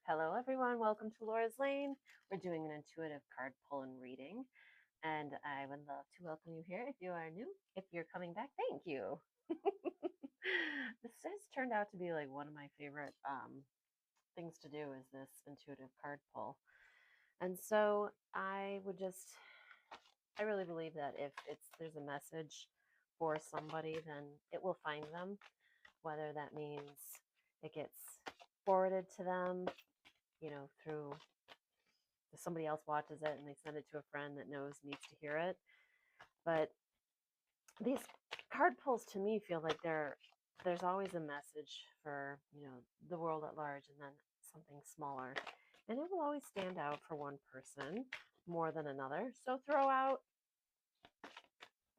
Hello, everyone. Welcome to Laura's Lane. We're doing an intuitive card pull and reading, and I would love to welcome you here if you are new. If you're coming back, thank you. This has turned out to be like one of my favorite things to do is this intuitive card pull. And so I really believe that if there's a message for somebody, then it will find them, whether that means it gets forwarded to them, through somebody else watches it and they send it to a friend that needs to hear it. But these card pulls to me feel like there's always a message for, the world at large, and then something smaller. And it will always stand out for one person more than another. So throw out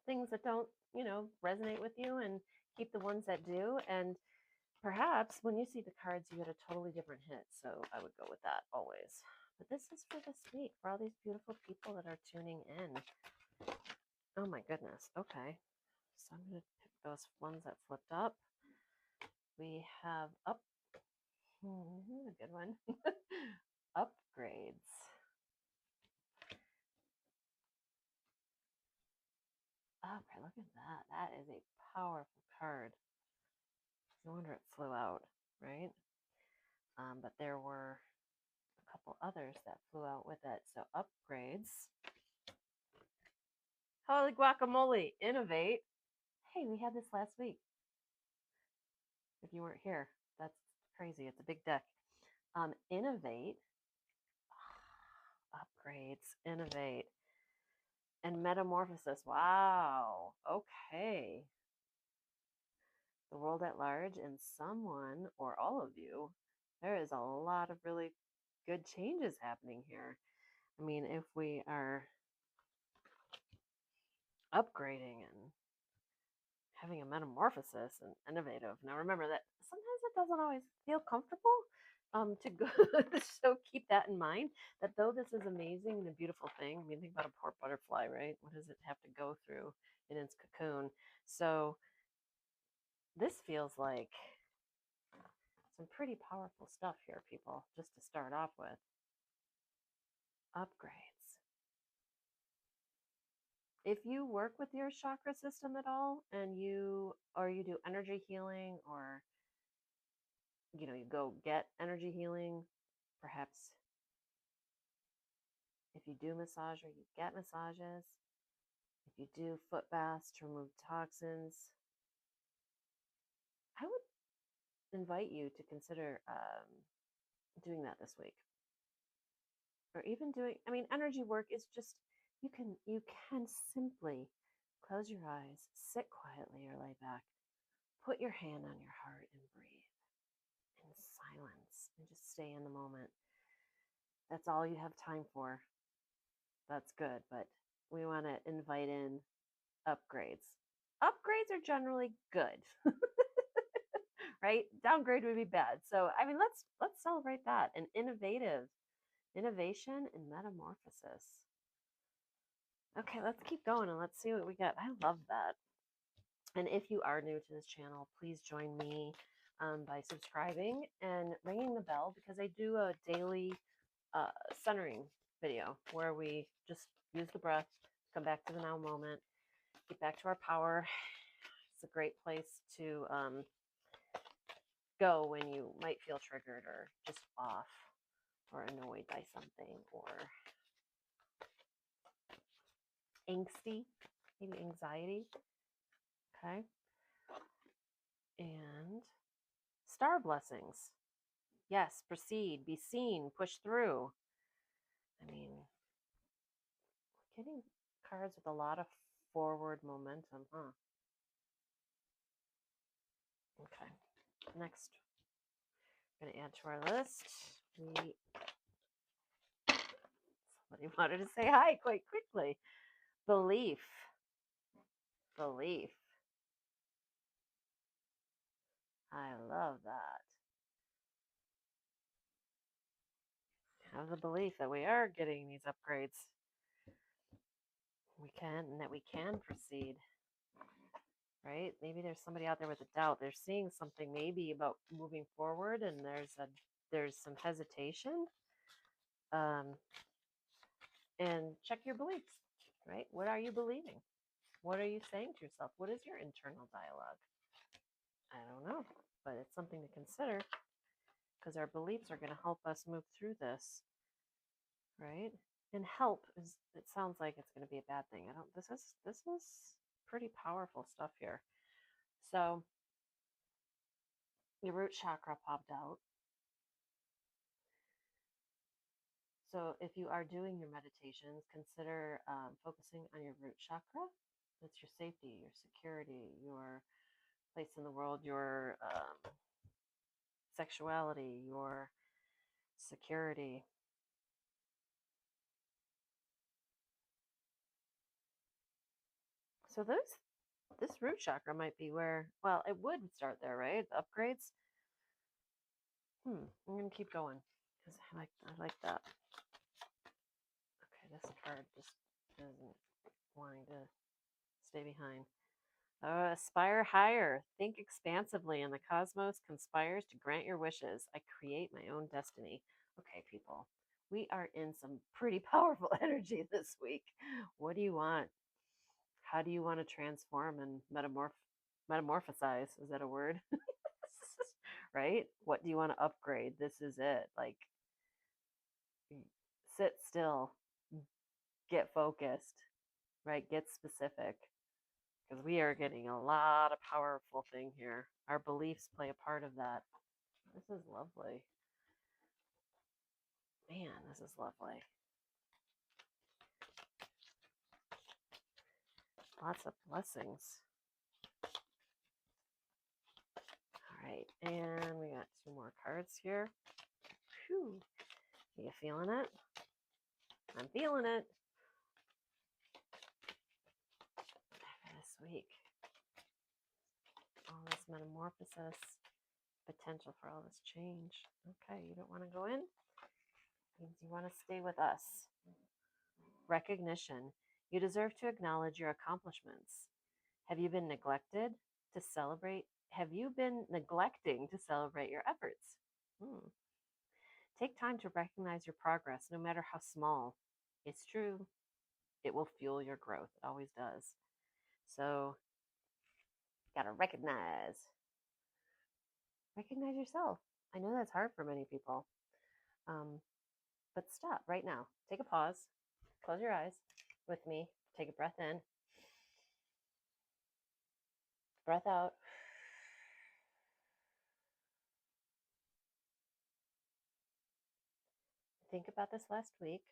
things that don't, resonate with you and keep the ones that do. And perhaps when you see the cards, you get a totally different hit. So I would go with that always. But this is for this week, for all these beautiful people that are tuning in. Oh my goodness. Okay. So I'm going to pick those ones that flipped up. We have a good one. Upgrades. Okay, look at that. That is a powerful card. No wonder it flew out, right? But there were a couple others that flew out with it. So upgrades. Holy guacamole, innovate. Hey, we had this last week. If you weren't here, that's crazy. It's a big deck. Innovate, upgrades, innovate, and metamorphosis. Wow. Okay. The world at large, and someone or all of you, there is a lot of really good changes happening here. I mean, if we are upgrading and having a metamorphosis and innovative. Now remember that sometimes it doesn't always feel comfortable to go. So keep that in mind, that though this is amazing and a beautiful thing, I mean, think about a poor butterfly, right? What does it have to go through in its cocoon? So this feels like some pretty powerful stuff here, people, just to start off with. Upgrades. If you work with your chakra system at all, and you do energy healing, or you go get energy healing, perhaps if you do massage or you get massages, if you do foot baths to remove toxins, I would invite you to consider doing that this week. Or even doing, energy work is just, you can simply close your eyes, sit quietly or lay back, put your hand on your heart and breathe in silence and just stay in the moment. That's all you have time for. That's good, but we want to invite in upgrades. Upgrades are generally good. Right? Downgrade would be bad. So let's celebrate that. An innovation and metamorphosis. Okay, let's keep going and let's see what we got. I love that. And if you are new to this channel, please join me by subscribing and ringing the bell, because I do a daily centering video where we just use the breath, come back to the now moment, get back to our power. It's a great place to go when you might feel triggered or just off or annoyed by something or angsty, maybe anxiety. Okay. And star blessings. Yes, proceed, be seen, push through. I mean, we're getting cards with a lot of forward momentum, huh? Okay. Next, we're going to add to our list. Somebody wanted to say hi quite quickly. Belief. I love that. Have the belief that we are getting these upgrades. We can, and that we can proceed. Right? Maybe there's somebody out there with a doubt. They're seeing something maybe about moving forward, and there's a there's some hesitation, and check your beliefs, right? What are you believing? What are you saying to yourself? What is your internal dialogue? I don't know, but it's something to consider because our beliefs are going to help us move through this, right? And help is, it sounds like it's going to be a bad thing. I don't, this is pretty powerful stuff here. So your root chakra popped out. So if you are doing your meditations, consider focusing on your root chakra. That's your safety, your security, your place in the world, your sexuality, your security. So this root chakra might be where, well, it would start there, right? The upgrades. I'm gonna keep going because I like that. Okay, this card just isn't wanting to stay behind. Aspire higher. Think expansively, and the cosmos conspires to grant your wishes. I create my own destiny. Okay, people, we are in some pretty powerful energy this week. What do you want? How do you want to transform and metamorphosize? Is that a word? Right? What do you want to upgrade? This is it. Like, sit still, get focused, right? Get specific. Because we are getting a lot of powerful thing here. Our beliefs play a part of that. This is lovely. Man, this is lovely. Lots of blessings. All right, and we got 2 more cards here. Whew. Are you feeling it? I'm feeling it. This week. All this metamorphosis, potential for all this change. Okay, you don't want to go in? Means you want to stay with us. Recognition. You deserve to acknowledge your accomplishments. Have you been neglected to celebrate? Have you been neglecting to celebrate your efforts? Take time to recognize your progress, no matter how small. It's true. It will fuel your growth. It always does. So, gotta recognize. Recognize yourself. I know that's hard for many people. But stop right now. Take a pause. Close your eyes with me. Take a breath in. Breath out. Think about this last week.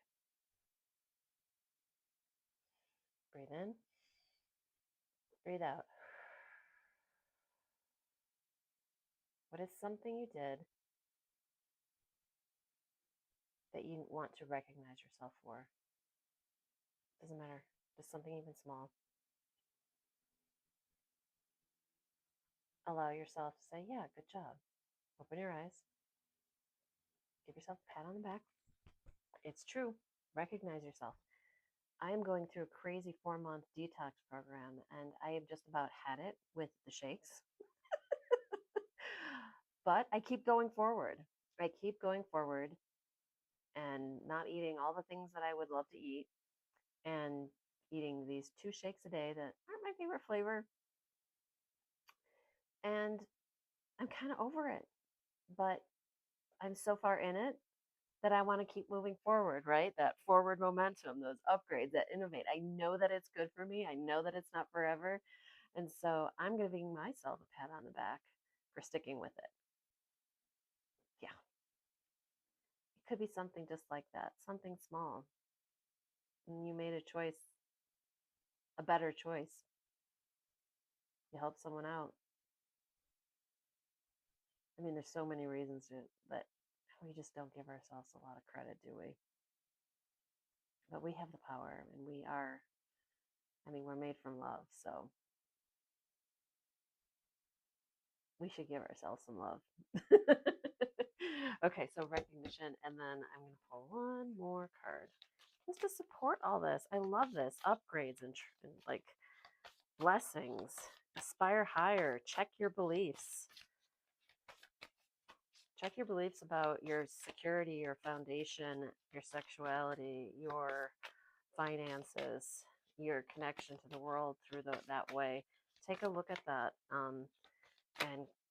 Breathe in. Breathe out. What is something you did that you want to recognize yourself for? Doesn't matter. Just something even small. Allow yourself to say, yeah, good job. Open your eyes. Give yourself a pat on the back. It's true. Recognize yourself. I am going through a crazy 4-month detox program, and I have just about had it with the shakes. But I keep going forward. I keep going forward and not eating all the things that I would love to eat and eating these 2 shakes a day that aren't my favorite flavor. And I'm kind of over it, but I'm so far in it that I want to keep moving forward, right? That forward momentum, those upgrades, that innovate. I know that it's good for me. I know that it's not forever. And so I'm giving myself a pat on the back for sticking with it. Yeah. It could be something just like that, something small. And you made a choice, a better choice. You help someone out. I mean, there's so many reasons that we just don't give ourselves a lot of credit, do we? But we have the power, and we're made from love, so we should give ourselves some love. Okay, so recognition, and then I'm going to pull 1 more card just to support all this. I love this. Upgrades and like blessings. Aspire higher. Check your beliefs. Check your beliefs about your security, your foundation, your sexuality, your finances, your connection to the world through that way. Take a look at that,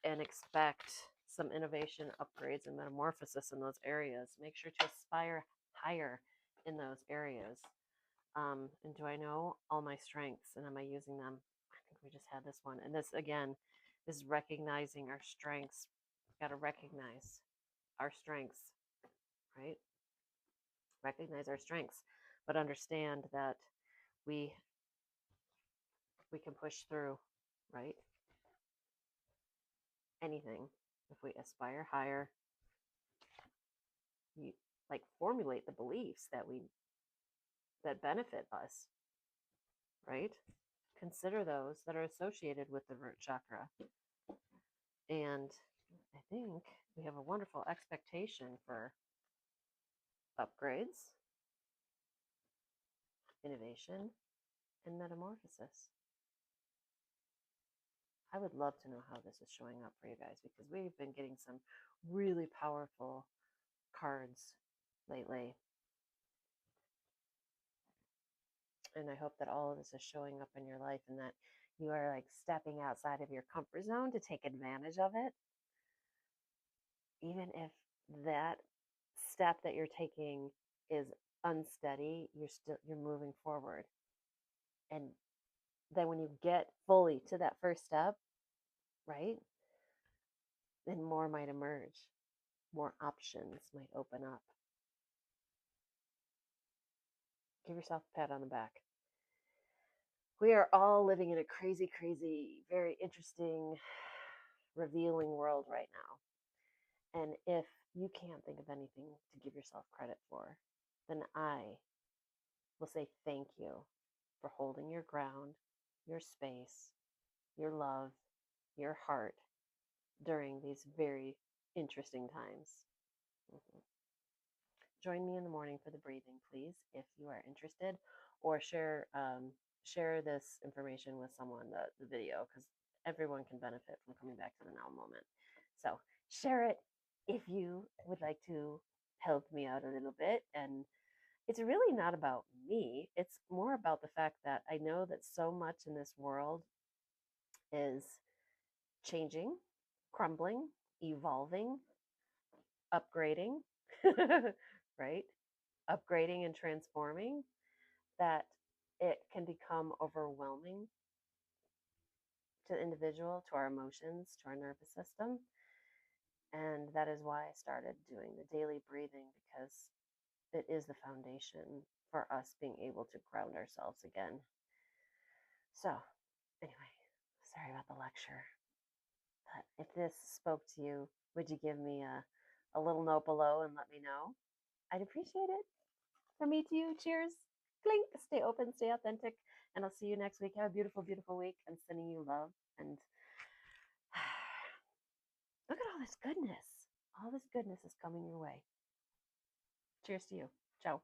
and expect some innovation, upgrades, and metamorphosis in those areas. Make sure to aspire higher in those areas. And do I know all my strengths, and am I using them? I think we just had this one. And this, again, is recognizing our strengths. Got to recognize our strengths, right? Recognize our strengths, but understand that we we can push through, right? Anything. If we aspire higher, you like formulate the beliefs that benefit us, right? Consider those that are associated with the root chakra. And I think we have a wonderful expectation for upgrades, innovation, and metamorphosis. I would love to know how this is showing up for you guys, because we've been getting some really powerful cards lately. And I hope that all of this is showing up in your life, and that you are like stepping outside of your comfort zone to take advantage of it. Even if that step that you're taking is unsteady, you're moving forward. And then when you get fully to that first step, right, then more might emerge. More options might open up. Give yourself a pat on the back. We are all living in a crazy, crazy, very interesting, revealing world right now. And if you can't think of anything to give yourself credit for, then I will say thank you for holding your ground, your space, your love, your heart during these very interesting times. Mhm. Join me in the morning for the breathing, please, if you are interested, or share this information with someone, the video, because everyone can benefit from coming back to the now moment. So share it if you would like to help me out a little bit. And it's really not about me. It's more about the fact that I know that so much in this world is changing, crumbling, evolving, upgrading, right? Upgrading and transforming, that it can become overwhelming to the individual, to our emotions, to our nervous system. And that is why I started doing the daily breathing, because it is the foundation for us being able to ground ourselves again. So, anyway, sorry about the lecture. But if this spoke to you, would you give me a little note below and let me know? I'd appreciate it. From me to you, cheers. Clink. Stay open, stay authentic, and I'll see you next week. Have a beautiful, beautiful week. I'm sending you love, and look at all this goodness. All this goodness is coming your way. Cheers to you. Ciao.